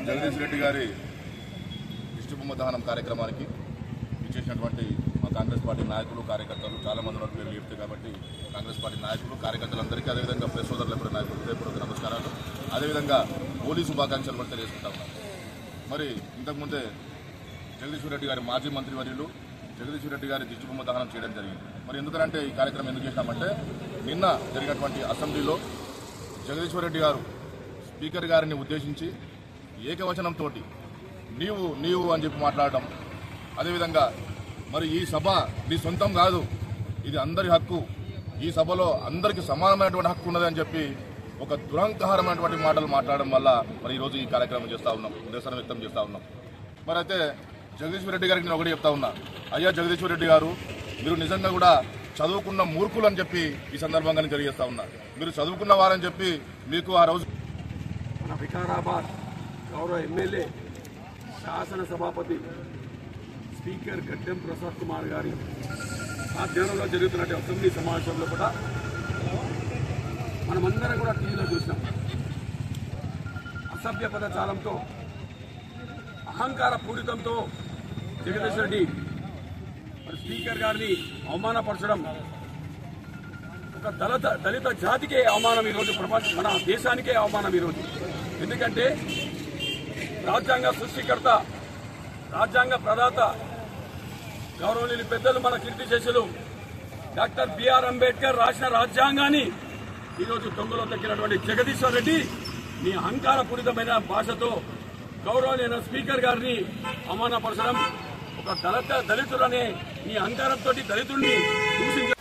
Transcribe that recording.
జగదీష్ రెడ్డి గారి దిష్టిబొమ్మ దహనం కార్యక్రమానికి ఇచ్చేసినటువంటి మా కాంగ్రెస్ పార్టీ నాయకులు కార్యకర్తలు చాలా మంది వరకు పేర్లు చెప్తాయి కాబట్టి కాంగ్రెస్ పార్టీ నాయకులు కార్యకర్తలందరికీ అదేవిధంగా ప్రెస్ సోదరులకు నాయకులు హృదయపూర్వక నమస్కారాలు. అదేవిధంగా పోలీసు శుభాకాంక్షలు కూడా తెలియజేసుకుంటా ఉన్నాం. మరి ఇంతకుముందే జగదీశ్వర్ రెడ్డి గారి మాజీ మంత్రివర్యులు జగదీశ్వర్ రెడ్డి గారి దిష్టిబొమ్మ దహనం చేయడం జరిగింది. మరి ఎందుకంటే ఈ కార్యక్రమం ఎందుకు చేసినామంటే నిన్న జరిగినటువంటి అసెంబ్లీలో జగదీశ్వర్ రెడ్డి గారు స్పీకర్ గారిని ఉద్దేశించి ఏకవచనంతో నీవు అని చెప్పి మాట్లాడడం, అదేవిధంగా మరి ఈ సభ మీ సొంతం కాదు, ఇది అందరి హక్కు, ఈ సభలో అందరికీ సమానమైనటువంటి హక్కు ఉన్నదని చెప్పి ఒక దురహంకారమైనటువంటి మాటలు మాట్లాడడం వల్ల మరి ఈరోజు ఈ కార్యక్రమం చేస్తూ ఉన్నాం, నిరసన వ్యక్తం చేస్తూ ఉన్నాం. మరి అయితే జగదీశ్వర్ రెడ్డి గారికి నేను ఒకటి చెప్తా ఉన్నా, అయ్యా జగదీశ్వర్ రెడ్డి గారు మీరు నిజంగా కూడా చదువుకున్న మూర్ఖులు అని చెప్పి ఈ సందర్భంగా తెలియజేస్తా ఉన్నా. మీరు చదువుకున్న వారని చెప్పి మీకు ఆ రోజు మన వికారాబాద్ గౌరవ ఎమ్మెల్యే శాసనసభాపతి స్పీకర్ గడ్డెం ప్రసాద్ కుమార్ గారి ఆధ్వర్యంలో జరుగుతున్న అసెంబ్లీ సమావేశంలో కూడా మనమందరం కూడా టీవీలో చూసినాం. అసభ్య పదజాలంతో అహంకార పూరితంతో జగదీష్ రెడ్డి మరి స్పీకర్ గారిని అవమానపరచడం ఒక దళిత జాతికే అవమానం ఈరోజు, మన దేశానికే అవమానం ఈరోజు. ఎందుకంటే రాజ్యాంగ సృష్టికర్త, రాజ్యాంగ ప్రదాత గౌరవనీయులు పెద్దలు మన కీర్తిశేషులు డాక్టర్ బిఆర్ అంబేద్కర్ రాసిన రాజ్యాంగాన్ని ఈరోజు దొంగలో తగ్గినటువంటి జగదీశ్వర్ రెడ్డి నీ అహంకారపూరితమైన భాషతో గౌరవనీయ స్పీకర్ గారిని అవమానపరచడం, ఒక దళితులనే నీ అహంకారంతో దళితుడిని దూషించడం